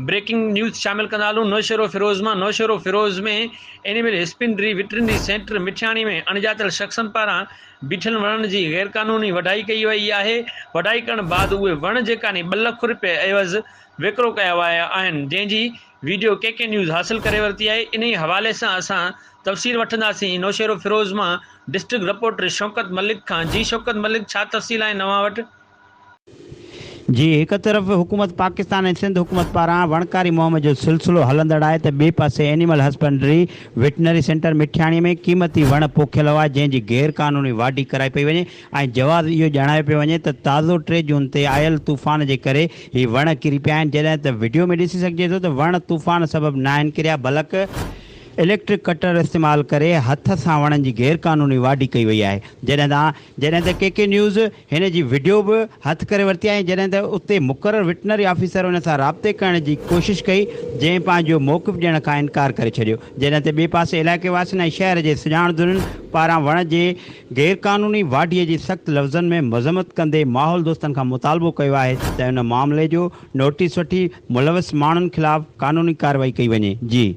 Breaking news शामिल कंदा हलूं। नोशहरोफिरोज में एनिमल हस्बेंड्री वेटरनरी सेंटर मिठियाणी में अणॼातल शख़्सनि पारां बीठल वणनि जी गैर क़ानूनी वढाई कई वई आहे। वढाई करण बाद उहे वण जेका 2 लख रुपए एवज़ विकिरो कया विया आहिनि, जंहिंजी वीडियो के न्यूज़ हासिल करे वरिती आहे। इन ई हवाले सां असां तफ़सील वठंदासीं नौशहरोफिरोज मां डिस्ट्रिक्ट रिपोर्टर शौकत मलिक खां। जी शौकत मलिक, छा तफ़सील आहे नवां वटि? जी, एक तरफ़ हुकूमत पाकिस्तान ऐं सिंध हुकूमत पारां वणकारी मुहिम जो सिलसिलो हलंदड़ आहे त ॿिए पासे एनिमल हस्बेंड्री वेटनरी सेंटर मिठियाणी में क़ीमती वण पोखियल हुआ जंहिंजी गैर क़ानूनी वाढी कराई पई वञे ऐं जवाब इहो ॼाणायो पियो वञे त ताज़ो 3 जून ते आयल तूफ़ान जे करे ही वण किरी पिया आहिनि। जॾहिं त वीडियो में ॾिसी सघिजे थो त वण तूफ़ान सबबु न आहिनि किरिया, बल्कि इलेक्ट्रिक कटर इस्तेमाल करे हथ सां वणनि जी गैर क़ानूनी वाढी कई वई आहे। जॾहिं त के न्यूज़ हिन जी वीडियो बि हथ करे वरिती आहे। जॾहिं त उते मुक़ररु वेटनरी ऑफिसर हुन सां राब्ते करण जी कोशिशि कई, जंहिं पंहिंजो मौक़िफ़ ॾियण खां इनकार करे छॾियो। जॾहिं त ॿिए पासे इलाइक़े वासियुनि ऐं शहर जे सुञाणंदड़नि पारां वण जे गैर क़ानूनी वाढीअ जी सख़्त लफ़्ज़नि में मज़म्मत कंदे माहौल दोस्तनि खां मुतालबो कयो आहे त हिन मामले जो नोटिस वठी मुलविस माण्हुनि ख़िलाफ़ क़ानूनी कार्रवाई कई वञे। जी।